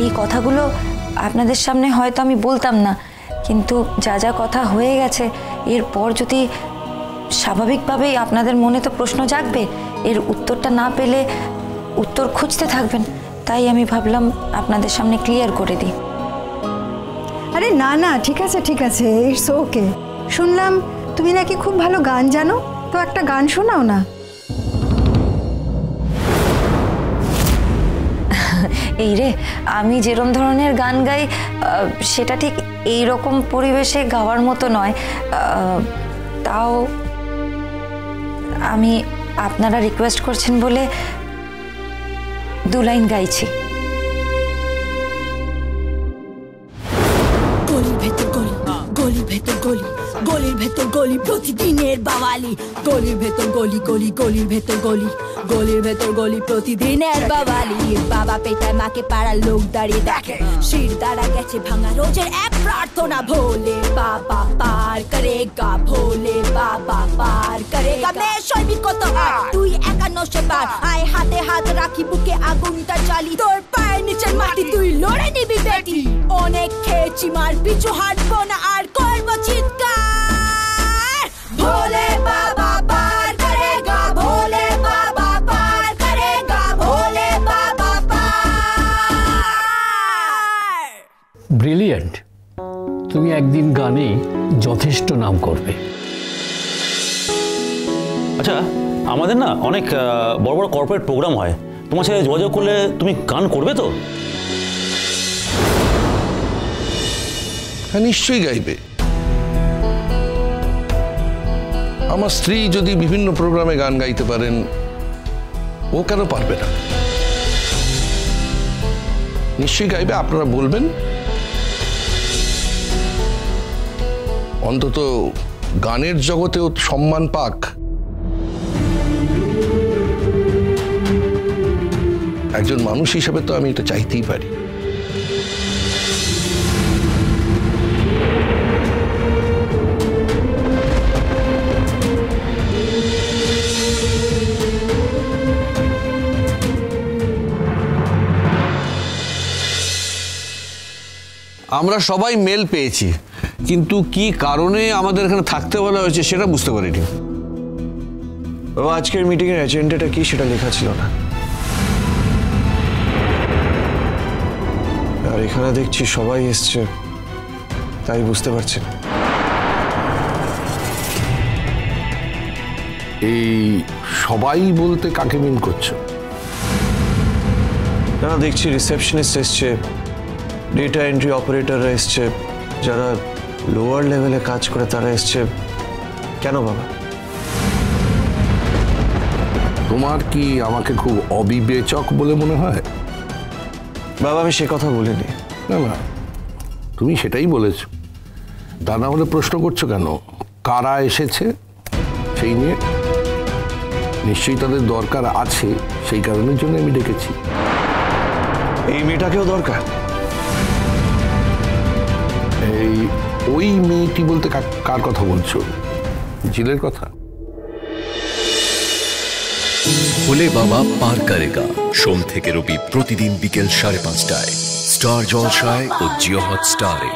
এই কথাগুলো আপনাদের সামনে হয়তো আমি বলতাম না, কিন্তু যা যা কথা হয়ে গেছে এরপর যদি স্বাভাবিকভাবেই আপনাদের মনে তো প্রশ্ন জাগবে, এর উত্তরটা না পেলে উত্তর খুঁজতে থাকবেন, তাই আমি ভাবলাম আপনাদের সামনে ক্লিয়ার করে দিই। আরে না না, ঠিক আছে ঠিক আছে, ইটস ওকে। শুনলাম তুমি নাকি খুব ভালো গান জানো, তো একটা গান শোনাও না। এই রে, আমি যেরকম ধরনের গান গাই সেটা ঠিক এই রকম পরিবেশে গাওয়ার মতো নয়, তাও আমি আপনারা রিকোয়েস্ট করছেন বলে 2 লাইন গাইছি। গলির ভেতর গলি, গলির ভেতর গলি, গলির ভেতর গলি প্রতিদিনের বাওয়ালি। গলির ভেতর গলি, গলি গলির ভেতর গলি, গলির ভেতর গলি প্রতিদিনের বাওয়ালি। বাবা পেটায় মাকে পাড়ার লোক দাঁড়িয়ে দেখে, শির দ্বারা গেছে ভাঙা রোজের এক প্রার্থনা, ভোলে বাবা পার করেগা, ভোলে বাবা পার করেগা। মেয়ে সৈবি কত তুই একা নশে পার, আয় হাতে হাত রাখি বুকে আগুনটা জ্বালি, তোর পায়ের নিচের মাটি তুই লড়ে নিবি বেটি। অনেক খেয়েছি মার, পিছু হাঁটবো না আর, করবো চিৎকার, ভোলে বাবা পার করেগা, ভোলে বাবা পার করেগা, ভোলে বাবা পার। ব্রিলিয়েন্ট, তুমি একদিন গানে যথেষ্ট নাম করবে। আচ্ছা, আমাদের না অনেক বড় বড় কর্পোরেট প্রোগ্রাম হয়, তোমার সাথে যোগাযোগ করলে তুমি গান করবে তো? হ্যাঁ, নিশ্চয়ই গাইবে। আমার স্ত্রী যদি বিভিন্ন প্রোগ্রামে গান গাইতে পারেন, ও কেন পারবে না? নিশ্চয়ই গাইবে, আপনারা বলবেন। অন্তত গানের জগতেও সম্মান পাক। একজন মানুষ হিসেবে তো আমি এটা চাইতেই পারি। আমরা সবাই মেল পেয়েছি, কিন্তু কি কারণে আমাদের এখানে থাকতে বলা হয়েছে সেটা বুঝতে পারিনি। বাবা, আজকের মিটিংয়ের এজেন্ডাটা কি সেটা লেখা ছিল না, আর এখানে দেখছি সবাই এসছে, তাই বুঝতে পারছি না। এই সবাই বলতে কাকে মিন করছো? না, দেখছি রিসেপশনিস্ট এসছে, ডেটা এন্ট্রি অপারেটররা এসছে, যারা লোয়ার লেভেলে কাজ করে তারা এসছে। কেন বাবা? তোমার কি আমাকে খুব অবিবেচক বলে মনে হয়? বাবা, আমি সে কথা বলিনি। না না, তুমি সেটাই বলেছ। তা না হলে প্রশ্ন করছো কেন? কারা এসেছে সেই নিয়ে? নিশ্চয়ই তাদের দরকার আছে, সেই কারণের জন্য আমি ডেকেছি। এই মেয়েটাকেও দরকার? এই ওই মেয়েটি বলতে কার কথা বলছো? জিলের কথা? ভোলে বাবা পার করেগা, সোম থেকে রবি প্রতিদিন বিকেল 5:30টায় স্টার জলসায় ও জিও হটস্টারে।